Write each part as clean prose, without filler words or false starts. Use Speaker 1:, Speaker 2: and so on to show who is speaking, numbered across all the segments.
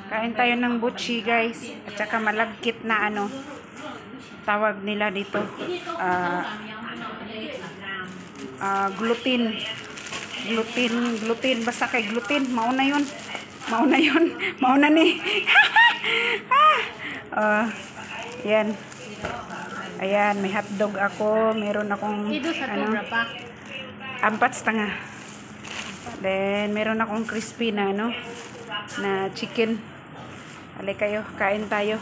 Speaker 1: Kain tayo ng butchi, guys. At saka malagkit na ano, tawag nila dito. Gluten. Gluten. Basta kay gluten. Mauna yun. Mauna ni. Yan. Ayan, may hotdog ako. Meron akong, ano, 4 Then, meron akong crispy na, ano, na chicken. Alay kayo, kain tayo.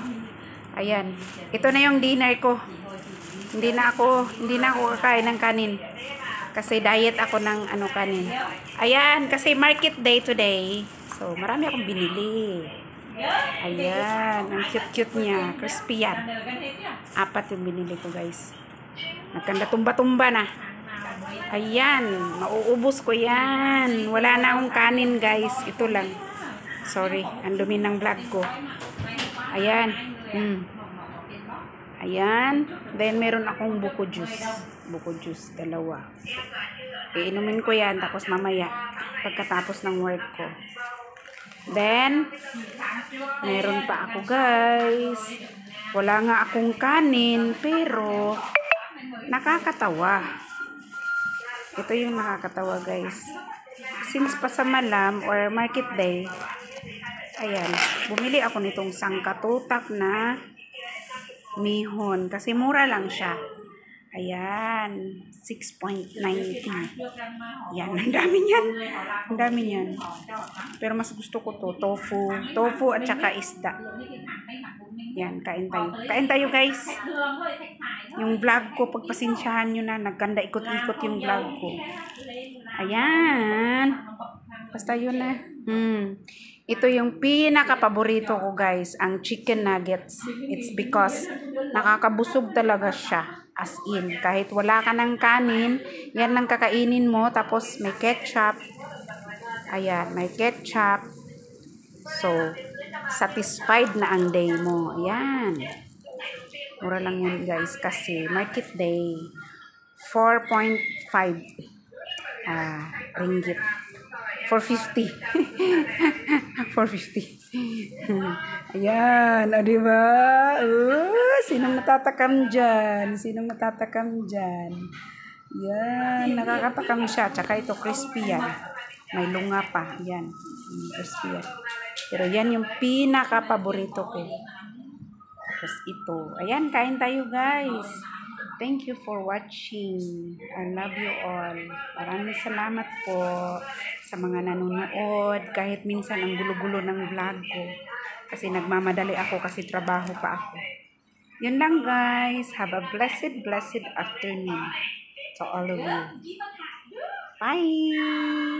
Speaker 1: Ayan. Ito na yung dinner ko. Hindi na ako kakain ng kanin. Kasi diet ako ng ano kanin. Ayan, kasi market day today. So, marami akong binili. Ayan, ang cute-cute niya. Crispy yan. 4 yung binili ko, guys. Nagkanda tumba-tumba na. Ayan, mauubos ko yan. Wala na akong kanin, guys. Ito lang. Sorry, ang dumi ng vlog ko. Ayan. Ayan. Then, meron akong buko juice. Buko juice, 2. Iinumin ko yan, tapos mamaya, pagkatapos ng work ko. Then, meron pa ako, guys. Wala nga akong kanin, pero nakakatawa. Ito yung nakakatawa, guys. Since pasamalam or market day, ayan, bumili ako nitong sangkatutak na mihon. Kasi mura lang siya. Ayan, 6.90. Yan, ang dami niyan. Ang dami niyan. Pero mas gusto ko to, tofu. Tofu at saka isda. Yan, kain tayo. Kain tayo, guys. Yung vlog ko, pagpasensyahan nyo na, nagkanda ikot-ikot yung vlog ko. Ayan. Basta yun na. Ito yung pinaka-paborito ko, guys, ang chicken nuggets. It's because nakakabusog talaga siya. As in, kahit wala ka ng kanin, yan lang kakainin mo. Tapos may ketchup. Ayan, may ketchup. So, satisfied na ang day mo. Ayan. Mura lang yan, guys, kasi market day. 4.5 ringgit. 450. 450. Ayan, o diba? Sinong natatakam dyan? Sinong natatakam dyan? Yan, nakakatakam siya. Tsaka ito, crispy yan. May lunga pa. Yan, crispy yan. Pero yan yung pinaka-paborito ko. Tapos ito. Ayan, kain tayo, guys. Thank you for watching. I love you all. Maraming salamat po sa mga nanonood. Kahit minsan ang gulo-gulo ng vlog ko. Kasi nagmamadali ako kasi trabaho pa ako. Yun lang, guys. Have a blessed afternoon to all of you. Bye!